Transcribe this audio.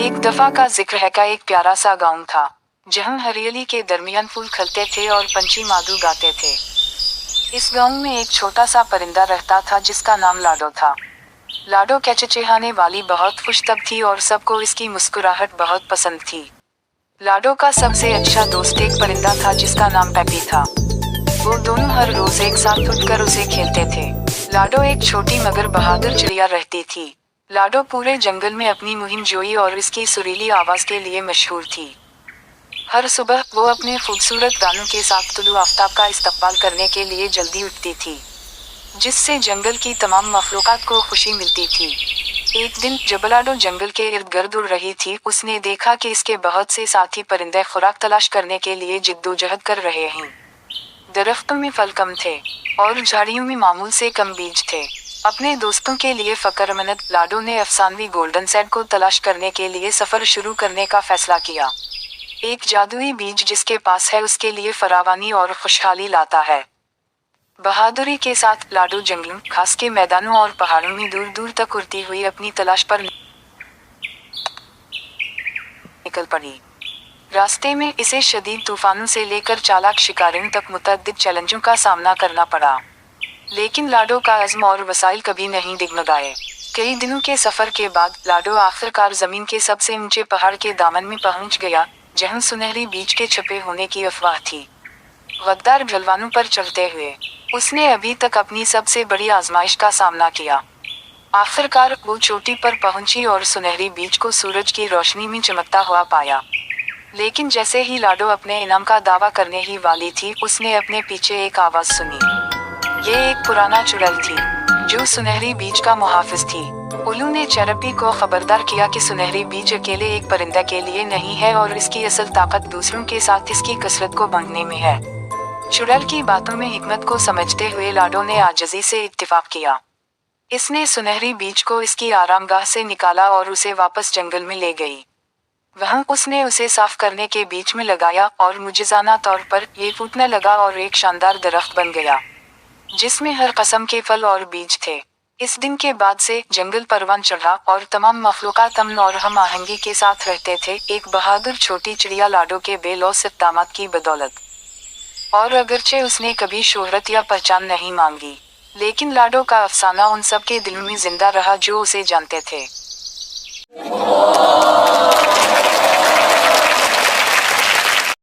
एक दफा का जिक्र है का एक प्यारा सा गांव था जहां हरियाली के दरमियान फूल खिलते थे और पंछी माधु गाते थे। इस गांव में एक छोटा सा परिंदा रहता था जिसका नाम लाडो था। लाडो चहचहाने वाली बहुत खुश तब थी और सबको इसकी मुस्कुराहट बहुत पसंद थी। लाडो का सबसे अच्छा दोस्त एक परिंदा था जिसका नाम पेपी था। वो दोनों हर रोज एक साथ उठकर उसे खेलते थे। लाडो एक छोटी मगर बहादुर चिड़िया रहती थी। लाडो पूरे जंगल में अपनी मुहिम जोई और इसकी सुरीली आवाज के लिए मशहूर थी। हर सुबह वो अपने खूबसूरत गानों के साथ तुलु आफ्ताब का इस्तकबाल करने के लिए जल्दी उठती थी, जिससे जंगल की तमाम मखलूकात को खुशी मिलती थी। एक दिन जब लाडो जंगल के इर्द गिर्द उड़ रही थी, उसने देखा कि इसके बहुत से साथी परिंदे खुराक तलाश करने के लिए जिद्दोजहद कर रहे हैं। दरख्तों में फल कम थे और झाड़ियों में मामूल से कम बीज थे। अपने दोस्तों के लिए फक्रमंद लाडो ने अफसानवी गोल्डन सेड को तलाश करने के लिए सफर शुरू करने का फैसला किया। एक जादुई बीज जिसके पास है उसके लिए फरावानी और खुशहाली लाता है। बहादुरी के साथ लाडो जंगलों, खास के मैदानों और पहाड़ों में दूर दूर तक उड़ती हुई अपनी तलाश पर निकल पड़ी। रास्ते में इसे शदीद तूफानों से लेकर चालाक शिकारियों तक मुतअद्दिद चैलेंजों का सामना करना पड़ा, लेकिन लाडो का अज़्म और वसाइल कभी नहीं डिगमगाए। कई दिनों के सफर के बाद लाडो आखिरकार जमीन के सबसे ऊंचे पहाड़ के दामन में पहुंच गया, जहां सुनहरी बीज के छुपे होने की अफवाह थी। गद्दार ढलवानों पर चढ़ते हुए उसने अभी तक अपनी सबसे बड़ी आजमाइश का सामना किया। आखिरकार वो चोटी पर पहुंची और सुनहरी बीज को सूरज की रोशनी में चमकता हुआ पाया। लेकिन जैसे ही लाडो अपने इनाम का दावा करने ही वाली थी, उसने अपने पीछे एक आवाज सुनी। ये एक पुराना चुड़ैल थी जो सुनहरी बीज का मुहाफिज थी। उल्लू ने चरपी को खबरदार किया कि सुनहरी बीज अकेले एक परिंदा के लिए नहीं है और इसकी असल ताकत दूसरों के साथ इसकी कसरत को बांटने में है। चुड़ैल की बातों में हिकमत को समझते हुए लाडो ने आजिज़ी से इत्तिफाक किया। इसने सुनहरी बीज को इसकी आरामगाह से निकाला और उसे वापस जंगल में ले गई। वहां उसने उसे साफ करने के बीच में लगाया और मुजिज़ाना तौर पर ये फूटने लगा और एक शानदार दरख्त बन गया जिसमें हर किस्म के फल और बीज थे। इस दिन के बाद से जंगल परवान चढ़ा और तमाम मखलूकात अमन और हम आहंगी के साथ रहते थे, एक बहादुर छोटी चिड़िया लाडो के बेलौस इक़दामात की बदौलत। और अगरचे उसने कभी शोहरत या पहचान नहीं मांगी, लेकिन लाडो का अफसाना उन सब के दिलों में जिंदा रहा जो उसे जानते थे।